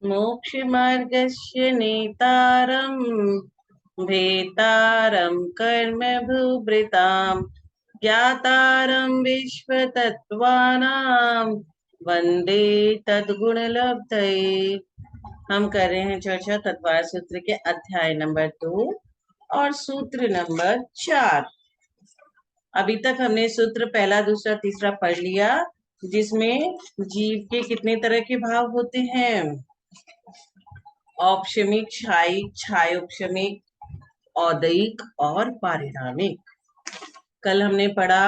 मोक्षमार्गस्य नेतारं भेतारं कर्म भूभृतां ज्ञातारं विश्वतत्त्वानां वन्दे तद्गुणलब्धये। हम कर रहे हैं चर्चा तत्वार सूत्र के अध्याय नंबर 2 और सूत्र नंबर 4। अभी तक हमने सूत्र पहला, दूसरा, तीसरा पढ़ लिया, जिसमें जीव के कितने तरह के भाव होते हैं? औपशमिक, क्षायिक, क्षायोपशमिक, औदयिक और पारिणामिक। कल हमने पढ़ा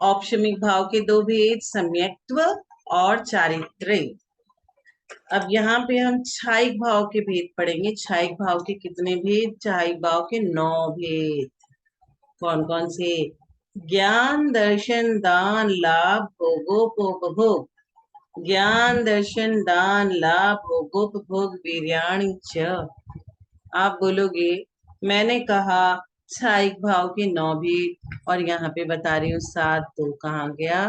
औपशमिक भाव के दो भेद, सम्यक्त्व और चारित्र्य। अब यहाँ पे हम क्षायिक भाव के भेद पढ़ेंगे। क्षायिक भाव के कितने भेद? क्षायिक भाव के 9 भेद। कौन कौन से? ज्ञान, दर्शन, दान, लाभ, भोगोपभोग। ज्ञान, दर्शन, दान, लाभ, भोगोपभोग, वीर्याणि च। आप बोलोगे मैंने कहा क्षायिक भाव के 9 भेद और यहाँ पे बता रही हूँ 7, तो कहाँ गया?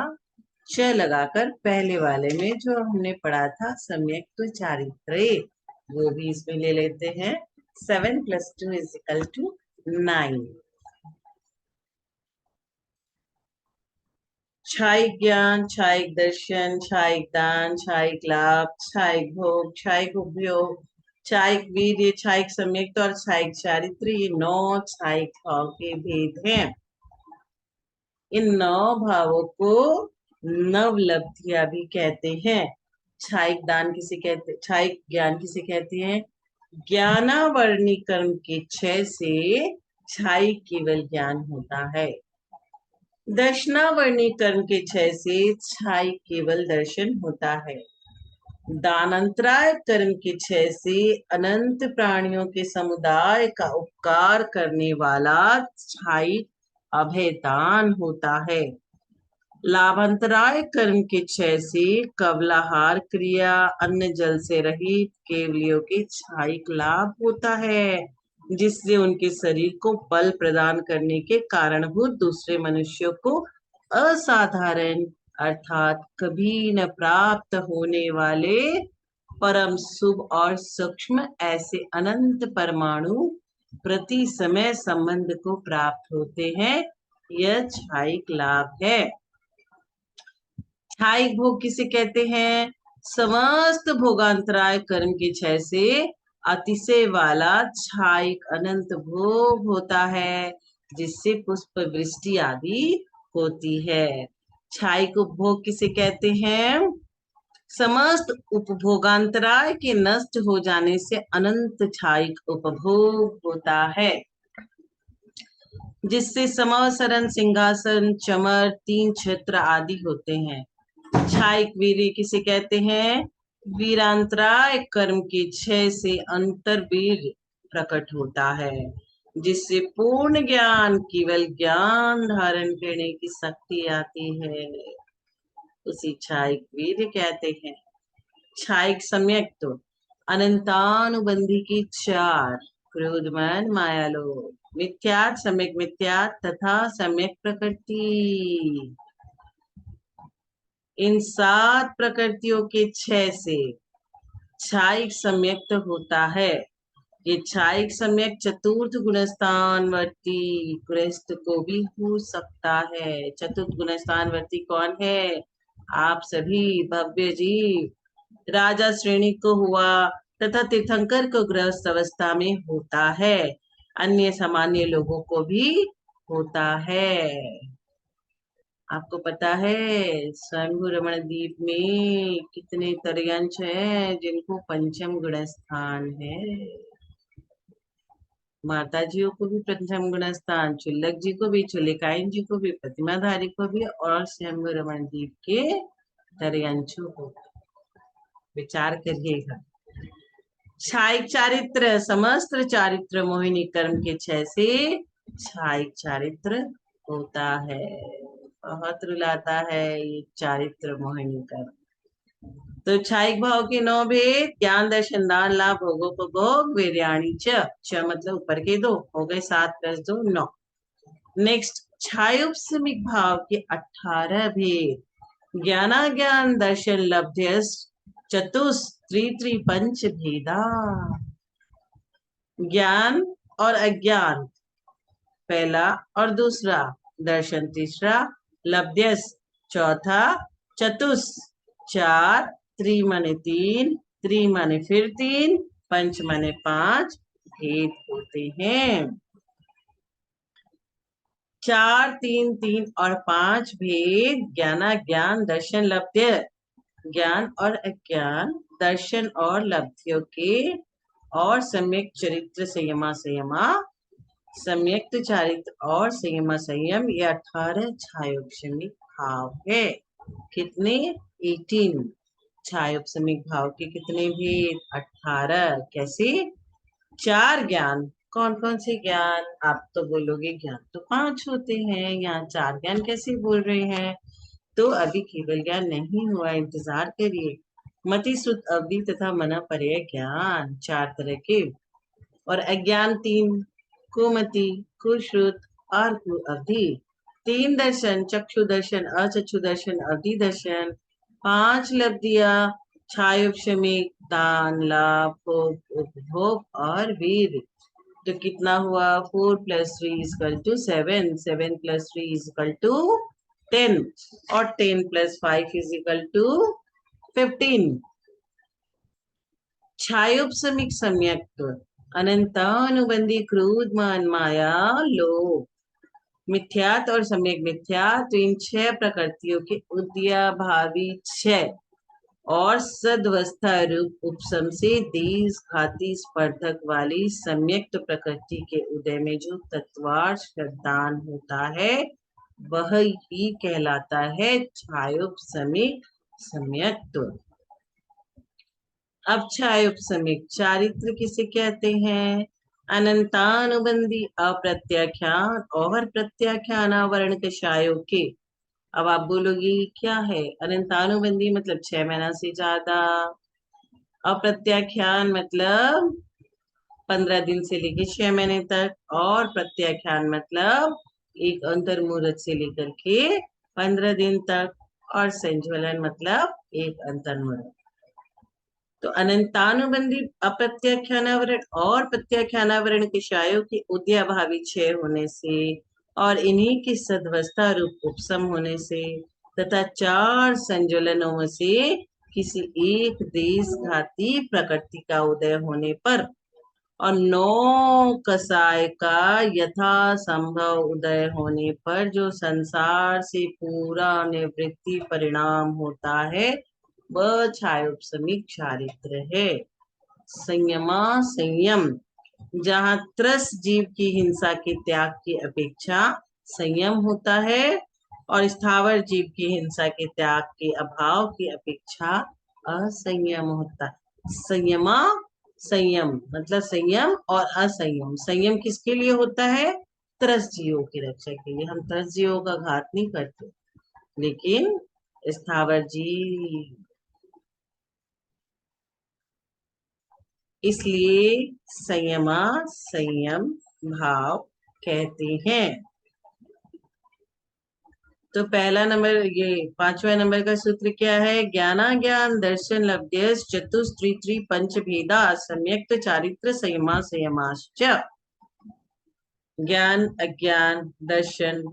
च लगाकर पहले वाले में जो हमने पढ़ा था सम्यक्त्व चारित्र्य, वो भी इसमें ले लेते हैं। 7 + 2 = 9। क्षायिक ज्ञान, क्षायिक दर्शन, क्षायिक दान, क्षायिक लाभ, क्षायिक भोग, क्षायिक उपयोग, क्षायिक वीर्य, क्षायिक सम्यक्त्व और क्षायिक चारित्र्य, ये 9 क्षायिक भाव के भेद हैं। इन 9 भावों को नवलब्धियां भी कहते हैं। क्षायिक दान किसे कहते? क्षायिक ज्ञान किसे कहते हैं? ज्ञानावर्णी कर्म के क्षय से क्षायिक केवल ज्ञान होता है। दर्शनावर्णी कर्म के क्षय से क्षायिक केवल दर्शन होता है। दानंतराय कर्म के क्षय से अनंत प्राणियों के समुदाय का उपकार करने वाला क्षायिक अभयदान होता है। लाभांतराय कर्म के क्षय से कवलाहार क्रिया, अन्न जल से रहित केवलियों के क्षायिक लाभ होता है, जिससे उनके शरीर को बल प्रदान करने के कारणभूत दूसरे मनुष्यों को असाधारण अर्थात कभी न प्राप्त होने वाले परम शुभ और सूक्ष्म ऐसे अनंत परमाणु प्रति समय संबंध को प्राप्त होते हैं। यह क्षायिक लाभ है। क्षायिक भोग किसे कहते हैं? समस्त भोगांतराय कर्म के क्षय से अतिशय वाला क्षायिक अनंत भोग होता है, जिससे पुष्प वृष्टि आदि होती है। क्षायिक उपभोग किसे कहते हैं? समस्त उपभोगांतराय के नष्ट हो जाने से अनंत क्षायिक उपभोग होता है, जिससे समावसरण, सिंहासन, चमर, 3 छत्र आदि होते हैं। क्षायिक वीर्य किसे कहते हैं? वीरांतराय कर्म के क्षय से अंतर्वीर्य प्रकट होता है, जिससे पूर्ण ज्ञान, केवल ज्ञान धारण करने की शक्ति आती है। उसी क्षायिक वीर्य कहते हैं। क्षायिक सम्यक्त्व अनंतानुबंधी की 4 क्रोध, मन, माया, लोभ, मिथ्यात्, सम्यक मिथ्यात् तथा सम्यक प्रकृति। इन 7 प्रकृतियों के क्षय से क्षायिक सम्यक्त होता है। ये क्षायिक सम्यक चतुर्थ गुणस्थानवर्ती गृहस्थ को भी हो सकता है। चतुर्थ गुणस्थानवर्ती कौन है? आप सभी भव्य जीव। राजा श्रेणी को हुआ तथा तीर्थंकर को गृहस्थ अवस्था में होता है। अन्य सामान्य लोगों को भी होता है। आपको पता है स्वयंभू रमण द्वीप में कितने तरयंश हैं जिनको पंचम गुण स्थान है? माता जियों को भी पंचम गुण स्थान, चुल्लक जी को भी, चुलिकाइन जी को भी, प्रतिमाधारी को भी और स्वयंभू रमण द्वीप के तरयंशों को। विचार करिएगा। क्षायिक चारित्र समस्त चारित्र मोहिनी कर्म के क्षय से क्षायिक चारित्र होता है। बहुत रुलाता है ये चारित्र मोहिनी कर्म। तो क्षायिक भाव के 9 भेद: ज्ञान, दर्शन, दान, लाभ, भोगोपभोग, वीर्याणि च मतलब ऊपर के 2 हो गए, 7 + 2 9। नेक्स्ट क्षायोपशमिक भाव के 18 भेद: ज्ञानाज्ञान, दर्शन, लब्ध्यस, चतुष त्रि पंच भेदा। ज्ञान और अज्ञान पहला और दूसरा, दर्शन तीसरा, लब्ध्यस चौथा, चतुस चार, त्रि माने तीन, त्रि माने फिर तीन, पंच माने पांच भेद होते हैं। चार, तीन, तीन और पांच भेद ज्ञानाज्ञान दर्शन लब्ध्य, ज्ञान और अज्ञान दर्शन और लब्धियों के, और सम्यक चरित्र संयमा संयमा, सम्यक्त चारित्र और संयमा संयम, ये 18 छायोपशमिक भाव है। कितने? 18। छायोपशमिक भाव के कितने भेद? 18। कैसे? चार ज्ञान। कौन कौन से ज्ञान? आप तो बोलोगे ज्ञान तो 5 होते हैं, यहाँ 4 ज्ञान कैसे बोल रहे हैं? तो अभी केवल ज्ञान नहीं हुआ, इंतजार करिए। मति श्रुत अवधि तथा मना पर्याय ज्ञान 4 तरह के, और अज्ञान 3, कुमति, कुश्रुत और कुअवधि। 3 दर्शन, चक्षु दर्शन, अचक्षु दर्शन, अवधि दर्शन। 5 लब्धियां, छायोपशमिक, दान, लाभ, भोग, उपभोग और वीर। तो कितना हुआ? 4 + 3 = 7, 7 + 3 = 10, और 10 + 5 = 15। छायोपशमिक सम्यक्त्व, अनंतानुबंधी क्रोध मान माया लोभ। मिथ्यात्व और सम्यक मिथ्यात्व, इन 6 प्रकृतियों के उद्याभावी 6 और सदवस्था रूप उपशम से देश घाती स्पर्धक वाली सम्यक्त प्रकृति के उदय में जो तत्वार्थ श्रद्धान होता है, वह ही कहलाता है छायोपशमिक सम्यक्त्व। अब छायोपशमिक चारित्र किसे कहते हैं? अनंतानुबंधी अप्रत्याख्यान और प्रत्याख्यानावरण कषायों के। अब आप बोलोगे क्या है? अनंतानुबंधी मतलब 6 महीना से ज्यादा, अप्रत्याख्यान मतलब 15 दिन से लेकर 6 महीने तक, और प्रत्याख्यान मतलब एक अंतर मुहूर्त से लेकर के 15 दिन तक, और संज्वलन मतलब एक अंतर मुहूर्त। तो अनंतानुबंधी अप्रत्याख्यानावरण और प्रत्याख्यानावरण के शायों की उद्याभावी क्षय होने से, और इन्हीं की सदवस्था रूप उपशम होने से, तथा 4 संज्वलनों में से किसी एक देशघाती प्रकृति का उदय होने पर, और 9 कसाय का यथा संभव उदय होने पर जो संसार से पूरा निवृत्ति परिणाम होता है, वह छायोपशमिक चारित्र है। संयमा संयम, जहाँ त्रस जीव की हिंसा के त्याग की अपेक्षा संयम होता है, और स्थावर जीव की हिंसा के त्याग के अभाव की अपेक्षा असंयम होता है। संयमा संयम मतलब संयम और असंयम। संयम किसके लिए होता है? त्रस जीवों की रक्षा के लिए। हम त्रस जीवों का घात नहीं करते, लेकिन स्थावर जीव, इसलिए संयमा संयम भाव कहते हैं। तो पहला नंबर, ये 5वां नंबर का सूत्र क्या है? ज्ञानाज्ञान दर्शन लब्ध्यस चतुस्त्रि पंच भेदा सम्यक्त चारित्र संयमा संयमाश्च। ज्ञान, अज्ञान, दर्शन,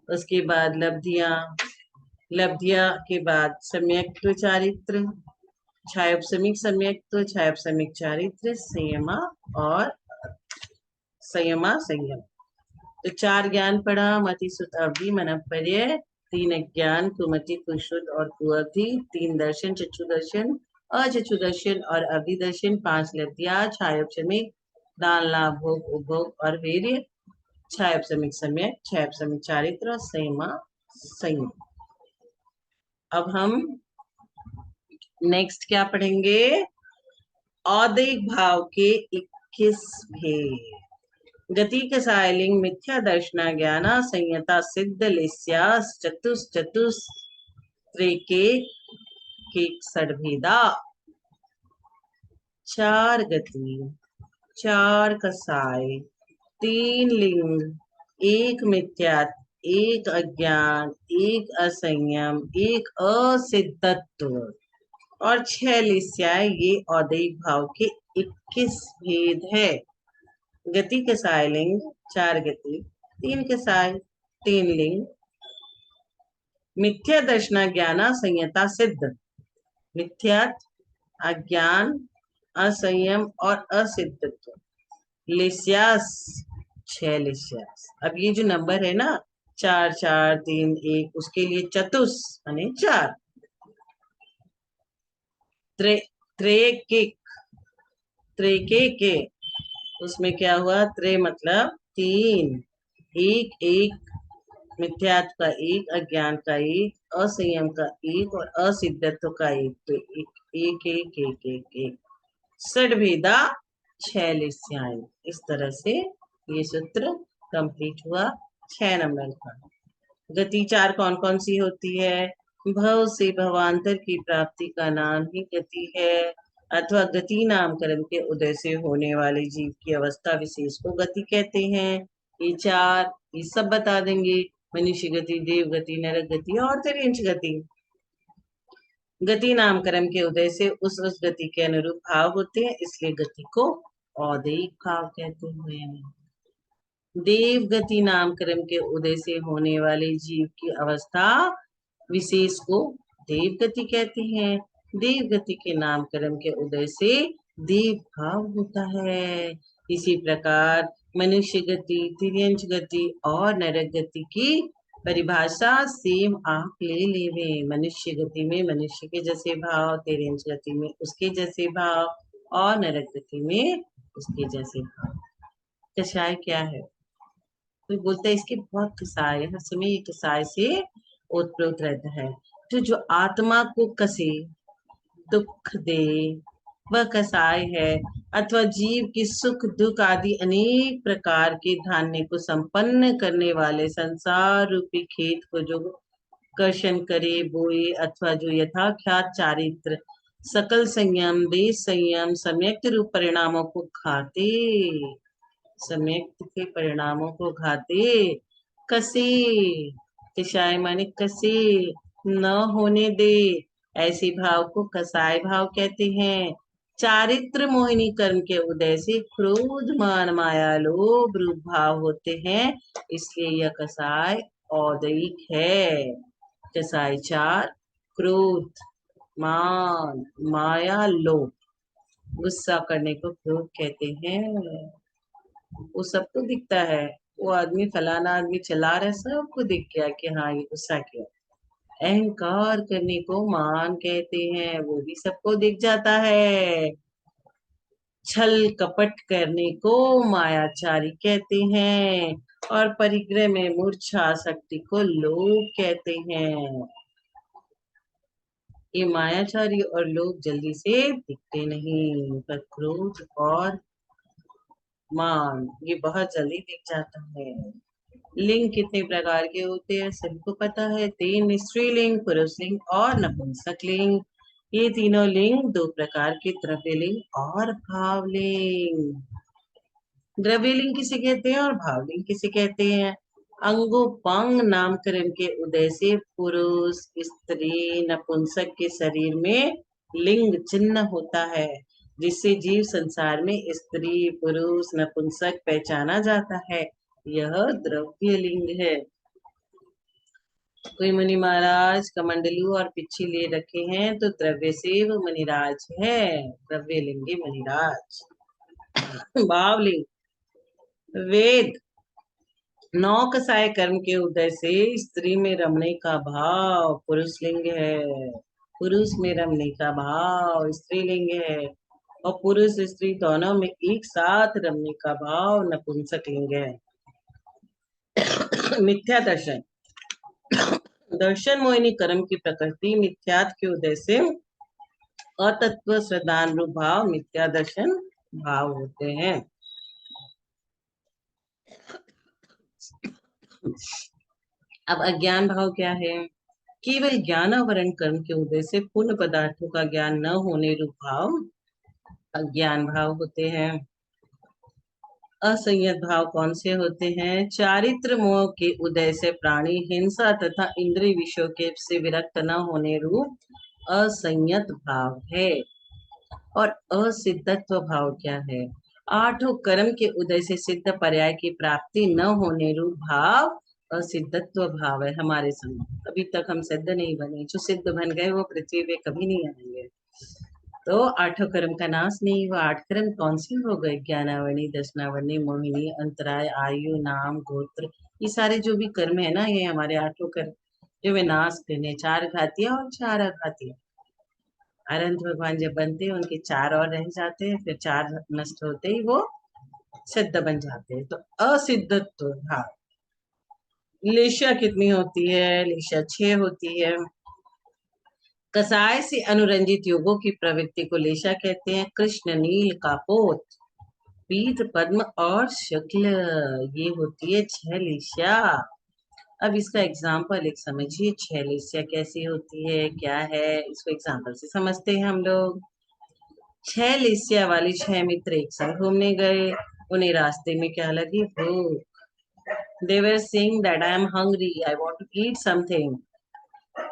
उसके बाद लब्धियां, लब्धियां के बाद सम्यक्त चारित्र, छायोपशमिक सम्यक्त, छायोपशमिक चारित्र, संयमा और संयमा संयम। तो 4 ज्ञान पढ़ा, मति सुत अवधि मन पर्याय, 3 अज्ञान कुमति कुश्रुत और कुअवधि, 3 दर्शन चक्षु दर्शन, अचक्षु दर्शन और अवधि दर्शन, 5 लब्धियां, छायोपशमिक, दान लाभ भोग उपभोग और वीर्य, छायोपशमिक सम्यक, छायोपशमिक चारित्र, संयमा संयम। अब हम नेक्स्ट क्या पढ़ेंगे? औदिक भाव के 21 भेद। गति कसायलिंग मिथ्या दर्शना ज्ञाना संयता सिद्ध लिस्यास चतुस चतुस त्रिके के षड्भेदा। 4 गति, 4 कसाय, 3 लिंग, 1 मिथ्या, 1 अज्ञान, 1 असंयम, 1 असिद्धत्व। और 6 लिस्याए, ये औदयिक भाव के 21 भेद है। गति कसाय लिंग 4 गति, 3 कसाय 3 लिंग। मिथ्या दर्शना ज्ञाना संयता सिद्ध, मिथ्या अज्ञान, असंयम और असिद्धत्व। लिस्यास 6 लिस्यास। अब ये जो नंबर है ना 4 4 3 1, उसके लिए चतुस यानी 4। त्रेकिक, त्रेके, उसमें क्या हुआ, त्रे मतलब 3, एक एक, मिथ्यात्व का 1, अज्ञान का 1, असंयम का 1 और असिद्धत्व का 1, तो एक एक एक एक एक, षड्भेदा 6 लिस्याएं। इस तरह से ये सूत्र कंप्लीट हुआ 6 नंबर का। गति 4 कौन कौन सी होती है? भव से भवांतर की प्राप्ति का नाम ही गति है, अथवा गति नामकरण के उदय से होने वाले जीव की अवस्था विशेष को गति कहते हैं। ये 4 ये सब बता देंगे, मनुष्य गति, देव गति, नरक गति और तिर्यंच गति। गति नामकरण के उदय से उस गति के अनुरूप भाव होते हैं, इसलिए गति को औदयिक भाव कहते हैं। देव गति नामकरण के उदय से होने वाले जीव की अवस्था विशेष को देव गति कहते हैं। देव गति के नामकरण के उदय से देव भाव होता है। इसी प्रकार मनुष्य गति, तिर्यंच गति और नरक गति की परिभाषा सेम आप ले लेवे। मनुष्य गति में मनुष्य के जैसे भाव, तिर्यंच गति में उसके जैसे भाव और नरक गति में उसके जैसे भाव। कषाय क्या है? कोई बोलता है इसके बहुत कसाय, हर समय ये कसाय से ओतप्रोत रहता है। तो जो आत्मा को कसे, दुख दे, वह कसाय है, अथवा जीव की सुख दुख आदि अनेक प्रकार के धान्य को संपन्न करने वाले संसार रूपी खेत को जो कर्षण करे, बोए, अथवा जो यथाख्यात चारित्र, सकल संयम, देश संयम, सम्यक रूप परिणामों को खाते, सम्यक के परिणामों को घाते, कसे, कषाय माने कसे, न होने दे, ऐसे भाव को कसाय भाव कहते हैं। चारित्र मोहिनी कर्म के उदय से क्रोध मान माया लोभ रूप भाव होते हैं, इसलिए यह कसाय औदयिक है। कसाय 4, क्रोध, मान, माया, लोभ। गुस्सा करने को क्रोध कहते हैं। वो सबको दिखता है, वो आदमी फलाना आदमी चला रहा है, सबको दिख गया कि हाँ ये गुस्सा किया। अहंकार करने को मान कहते हैं, वो भी सबको दिख जाता है। छल कपट करने को मायाचारी कहते हैं, और परिग्रह में मूर्छा शक्ति को लोभ कहते हैं। ये मायाचारी और लोग जल्दी से दिखते नहीं, पर क्रोध और मान ये बहुत जल्दी दिख जाता है। लिंग कितने प्रकार के होते हैं सबको पता है, 3 स्त्रीलिंग, पुरुष लिंग और नपुंसक लिंग। ये तीनों लिंग 2 प्रकार के, द्रव्य लिंग और भावलिंग। द्रव्य लिंग किसे कहते हैं और भावलिंग किसे कहते हैं? अंगोपांग नामकरण के उदय से पुरुष, स्त्री, नपुंसक के शरीर में लिंग चिन्ह होता है, जिससे जीव संसार में स्त्री, पुरुष, नपुंसक पहचाना जाता है। यह द्रव्य लिंग है। कोई मुनि महाराज कमंडलू और पिच्छी ले रखे हैं तो द्रव्य से वो मुनिराज है, द्रव्य लिंगी मुनिराज। भावलिंग, वेद 9 कसाय कर्म के उदय से स्त्री में रमने का भाव पुरुष लिंग है, पुरुष में रमने का भाव स्त्रीलिंग है, और पुरुष स्त्री दोनों में एक साथ रमने का भाव नपुंसक लिंग है। मिथ्या दर्शन, दर्शन मोहिनी कर्म की प्रकृति मिथ्यात्व के उदय से अतत्व श्रद्धान रूप भाव मिथ्या दर्शन भाव होते हैं। अब अज्ञान भाव क्या है? केवल ज्ञानावरण कर्म के उदय से पूर्ण पदार्थों का ज्ञान न होने रूप भाव अज्ञान भाव होते हैं। असंयत भाव कौन से होते हैं? चारित्र मोह के उदय से प्राणी हिंसा तथा इंद्रिय विषयों के से विरक्त न होने रूप असंयत भाव है। और असिद्धत्व भाव क्या है? आठों कर्म के उदय से सिद्ध पर्याय की प्राप्ति न होने रूप भाव असिद्धत्व भाव है हमारे समय। अभी तक हम सिद्ध नहीं बने, जो सिद्ध बन गए वो पृथ्वी पे कभी नहीं आएंगे। तो आठों कर्म का नाश नहीं हुआ। आठ कर्म कौन से हो गए? ज्ञानावरणी, दशनावरणी, मोहिनी, अंतराय, आयु, नाम, गोत्र, ये सारे जो भी कर्म है ना, ये हमारे आठों कर्म जो वे नाश करने, चार घातीय और चार अघातीय। अनंत भगवान जब बनते हैं उनके चार और रह जाते हैं, फिर चार नष्ट होते ही वो सिद्ध बन जाते हैं। तो असिद्धत्व भाव। लेशा कितनी होती है? लेशा 6 होती है। कसाय से अनुरंजित योगों की प्रवृत्ति को लेशा कहते हैं। कृष्ण, नील, कापोत, पीत, पद्म और शुक्ल, ये होती है 6 लेशा। अब इसका एग्जाम्पल एक समझिए, 6 लेशा कैसी होती है, क्या है, इसको एग्जाम्पल से समझते हैं हम लोग। 6 लेसिया वाली 6 मित्र एक संग घूमने गए। उन्हें रास्ते में क्या लगी? भूख। They were saying that I am hungry, I want to eat something.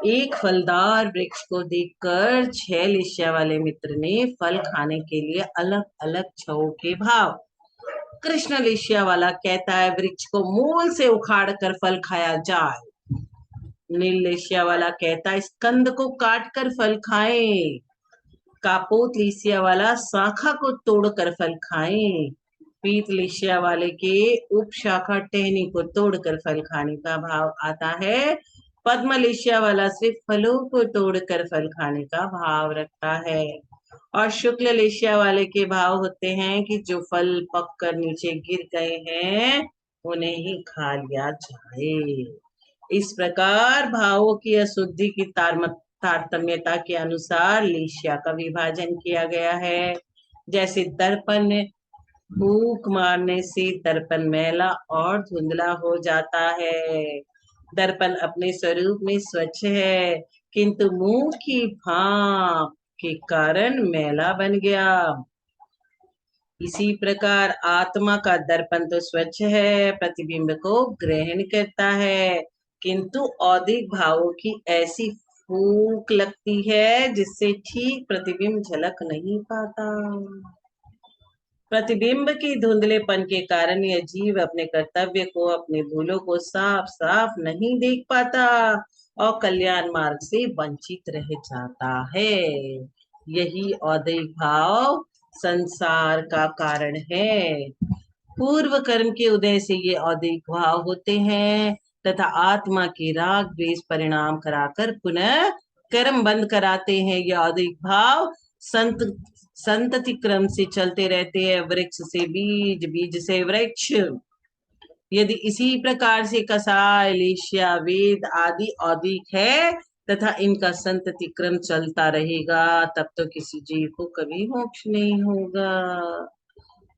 एक फलदार वृक्ष को देखकर 6 लेसिया वाले मित्र ने फल खाने के लिए अलग अलग छवों के भाव। कृष्ण लेसिया वाला कहता है वृक्ष को मूल से उखाड़ कर फल खाया जाए। नील लेसिया वाला कहता है स्कंद को काट कर फल खाएं। कापोत लेसिया वाला शाखा को तोड़कर फल खाएं। पीत लेसिया वाले के उपशाखा टहनी को तोड़कर फल खाने का भाव आता है। पद्म लेसिया वाला सिर्फ फलों को तोड़कर फल खाने का भाव रखता है। और शुक्ल लेसिया वाले के भाव होते हैं कि जो फल पक कर नीचे गिर गए हैं उन्हें ही खा लिया जाए। इस प्रकार भावों की अशुद्धि की तारतम्यता के अनुसार लेशिया का विभाजन किया गया है। जैसे दर्पण, फूंक मारने से दर्पण मैला और धुंधला हो जाता है। दर्पण अपने स्वरूप में स्वच्छ है, किंतु मुंह की भाप के कारण मैला बन गया। इसी प्रकार आत्मा का दर्पण तो स्वच्छ है, प्रतिबिंब को ग्रहण करता है, किंतु औदिक भावों की ऐसी फूंक लगती है जिससे ठीक प्रतिबिंब झलक नहीं पाता। प्रतिबिंब की धुंधलेपन के कारण यह जीव अपने कर्तव्य को, अपने भूलों को साफ साफ नहीं देख पाता और कल्याण मार्ग से वंचित रह जाता है। यही औदिक भाव संसार का कारण है। पूर्व कर्म के उदय से ये औदिक भाव होते हैं तथा आत्मा के राग द्वेष परिणाम कराकर पुनः कर्म बंद कराते हैं। ये औदिक भाव संतति क्रम से चलते रहते हैं। वृक्ष से बीज, बीज से वृक्ष। यदि इसी प्रकार से कसाय, लेशिया, वेद आदि औदिक है तथा इनका संतति क्रम चलता रहेगा, तब तो किसी जीव को कभी मोक्ष नहीं होगा।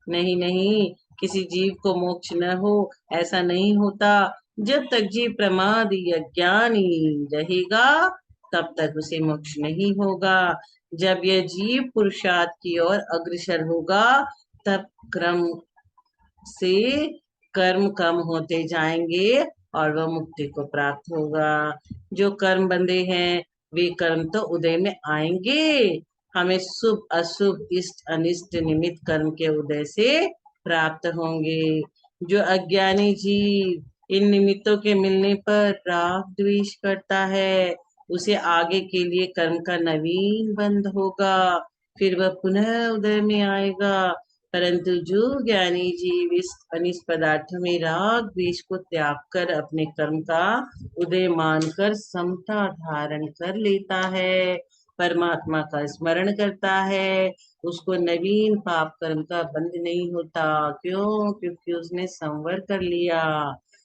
नहीं नहीं, किसी जीव को मोक्ष न हो ऐसा नहीं होता। जब तक जीव प्रमाद या ज्ञानी रहेगा तब तक उसे मोक्ष नहीं होगा। जब यह जीव पुरुषार्थ की ओर अग्रसर होगा तब क्रम से कर्म कम होते जाएंगे और वह मुक्ति को प्राप्त होगा। जो कर्म बंधे हैं वे कर्म तो उदय में आएंगे। हमें शुभ अशुभ इष्ट अनिष्ट निमित्त कर्म के उदय से प्राप्त होंगे। जो अज्ञानी जीव इन निमित्तों के मिलने पर राग द्वेष करता है, उसे आगे के लिए कर्म का नवीन बंध होगा, फिर वह पुनः उदय में आएगा। परंतु जो ज्ञानी जीव इस अनिष्ट पदार्थ में राग द्वेष को त्याग कर अपने कर्म का उदय मानकर समता धारण कर लेता है, परमात्मा का स्मरण करता है, उसको नवीन पाप कर्म का बंध नहीं होता। क्यों? क्योंकि उसने संवर कर लिया।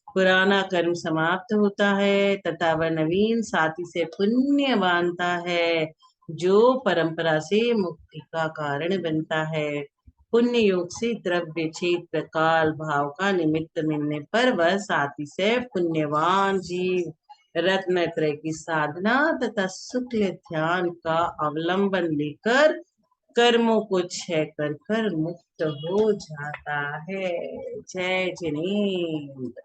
पुराना कर्म समाप्त होता है तथा वह नवीन साथी से पुण्य बांधता है, जो परंपरा से मुक्ति का कारण बनता है। पुण्य योग से द्रव्य क्षेत्र काल भाव का निमित्त मिलने पर वह साथी से पुण्यवान जीव रत्न त्रय की साधना तथा शुक्ल ध्यान का अवलंबन लेकर कर्मों को क्षय कर मुक्त हो जाता है। जय जिनेन्द्र।